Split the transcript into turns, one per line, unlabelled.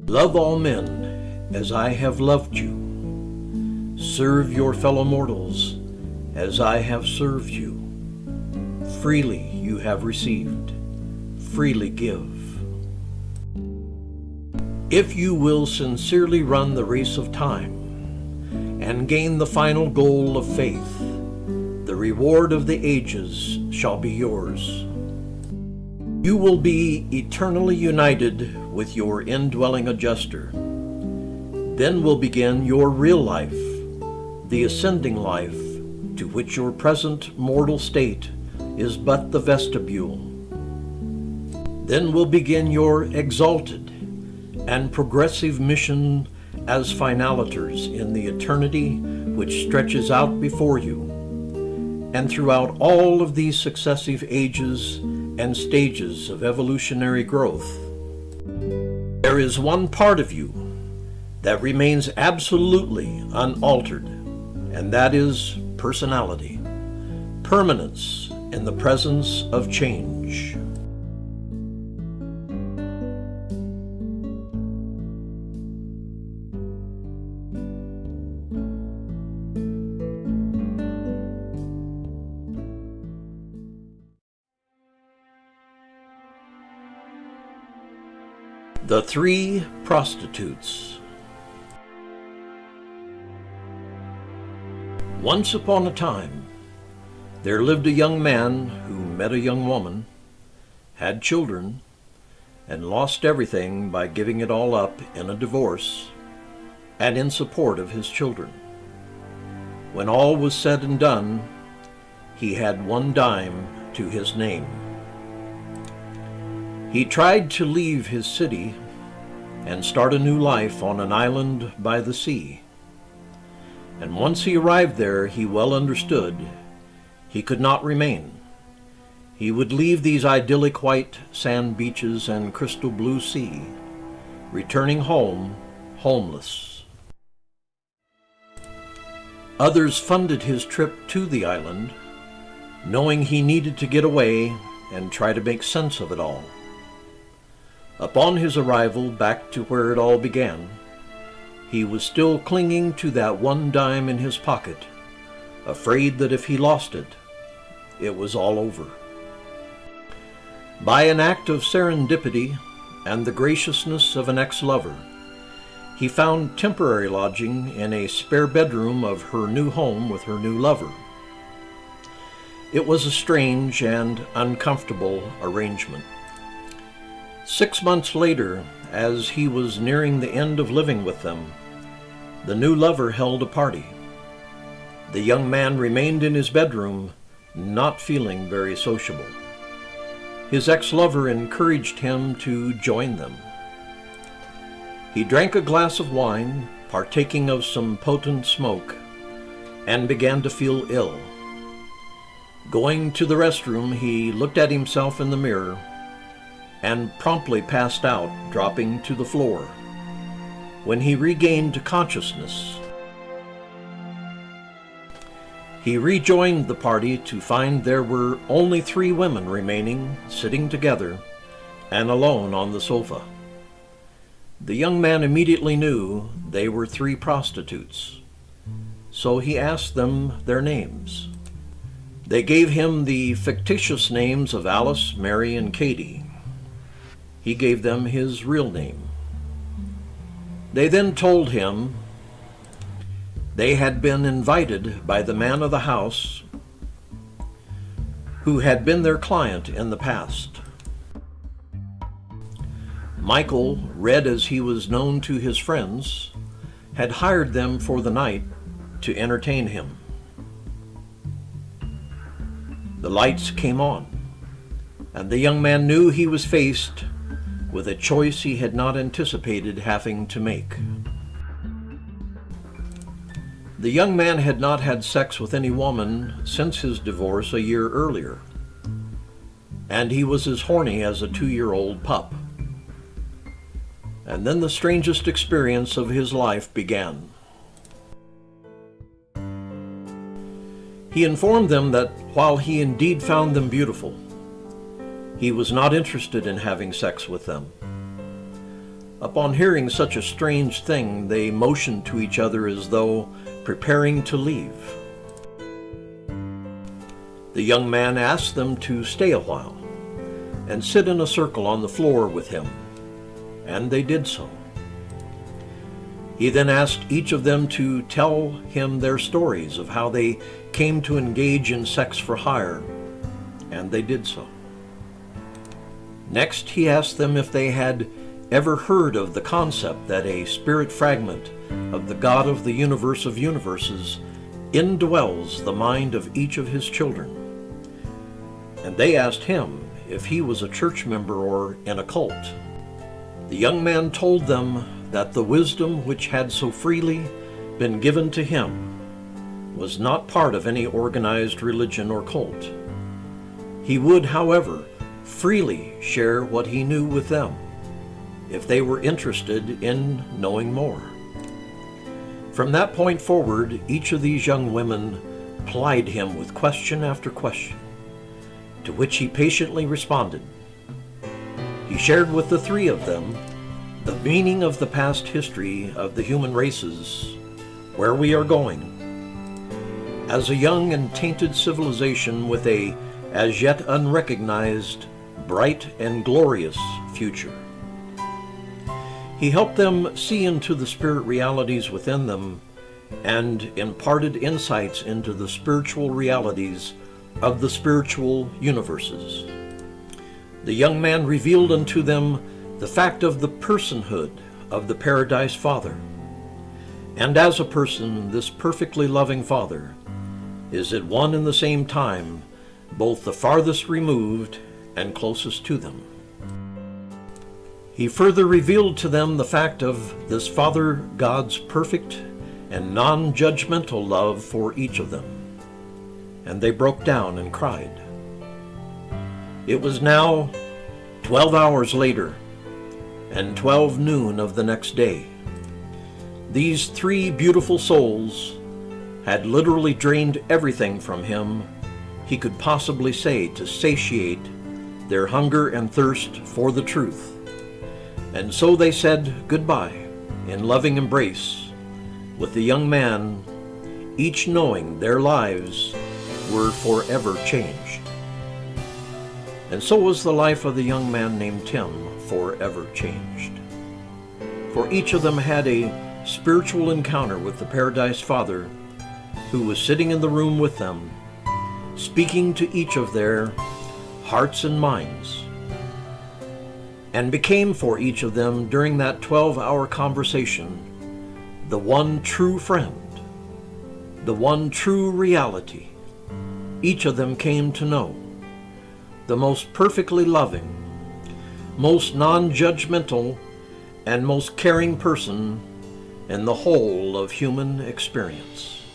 Love all men as I have loved you. Serve your fellow mortals as I have served you. Freely you have received, freely give. If you will sincerely run the race of time and gain the final goal of faith, the reward of the ages shall be yours. You will be eternally united with your indwelling adjuster. Then will begin your real life, the ascending life, to which your present mortal state is but the vestibule. Then will begin your exalted and progressive mission as finaliters in the eternity which stretches out before you. And throughout all of these successive ages and stages of evolutionary growth, there is one part of you that remains absolutely unaltered, and that is personality, permanence in the presence of change. The Three Prostitutes. Once upon a time, there lived a young man who met a young woman, had children, and lost everything by giving it all up in a divorce and in support of his children. When all was said and done, he had 1 dime to his name. He tried to leave his city and start a new life on an island by the sea. And once he arrived there, he well understood he could not remain. He would leave these idyllic white sand beaches and crystal blue sea, returning home homeless. Others funded his trip to the island, knowing he needed to get away and try to make sense of it all. Upon his arrival back to where it all began, he was still clinging to that 1 dime in his pocket, afraid that if he lost it, it was all over. By an act of serendipity and the graciousness of an ex-lover, he found temporary lodging in a spare bedroom of her new home with her new lover. It was a strange and uncomfortable arrangement. 6 months later, as he was nearing the end of living with them, the new lover held a party. The young man remained in his bedroom, not feeling very sociable. His ex-lover encouraged him to join them. He drank a glass of wine, partaking of some potent smoke, and began to feel ill. Going to the restroom, he looked at himself in the mirror and promptly passed out, dropping to the floor. When he regained consciousness, he rejoined the party to find there were only 3 women remaining, sitting together and alone on the sofa. The young man immediately knew they were 3 prostitutes, so he asked them their names. They gave him the fictitious names of Alice, Mary, and Katie. He gave them his real name. They then told him they had been invited by the man of the house who had been their client in the past. Michael, Red as he was known to his friends, had hired them for the night to entertain him. The lights came on, and the young man knew he was faced with a choice he had not anticipated having to make. The young man had not had sex with any woman since his divorce a year earlier, and he was as horny as a 2-year-old pup. And then the strangest experience of his life began. He informed them that while he indeed found them beautiful, he was not interested in having sex with them. Upon hearing such a strange thing, they motioned to each other as though preparing to leave. The young man asked them to stay a while and sit in a circle on the floor with him, and they did so. He then asked each of them to tell him their stories of how they came to engage in sex for hire, and they did so. Next, he asked them if they had ever heard of the concept that a spirit fragment of the God of the universe of universes indwells the mind of each of his children. And they asked him if he was a church member or in a cult. The young man told them that the wisdom which had so freely been given to him was not part of any organized religion or cult. He would, however, freely share what he knew with them if they were interested in knowing more. From that point forward, each of these young women plied him with question after question, to which he patiently responded. He shared with the three of them the meaning of the past history of the human races, where we are going, as a young and tainted civilization with a as yet unrecognized, bright and glorious future. He helped them see into the spirit realities within them and imparted insights into the spiritual realities of the spiritual universes. The young man revealed unto them the fact of the personhood of the Paradise Father. And as a person, this perfectly loving Father is at one and the same time both the farthest removed and closest to them. He further revealed to them the fact of this Father God's perfect and non-judgmental love for each of them, and they broke down and cried. It was now 12 hours later, and 12 noon of the next day. These three beautiful souls had literally drained everything from him he could possibly say to satiate their hunger and thirst for the truth. And so they said goodbye in loving embrace with the young man, each knowing their lives were forever changed. And so was the life of the young man named Tim forever changed. For each of them had a spiritual encounter with the Paradise Father, who was sitting in the room with them, speaking to each of their hearts and minds, and became for each of them during that 12-hour conversation the one true friend, the one true reality each of them came to know, the most perfectly loving, most non-judgmental, and most caring person in the whole of human experience.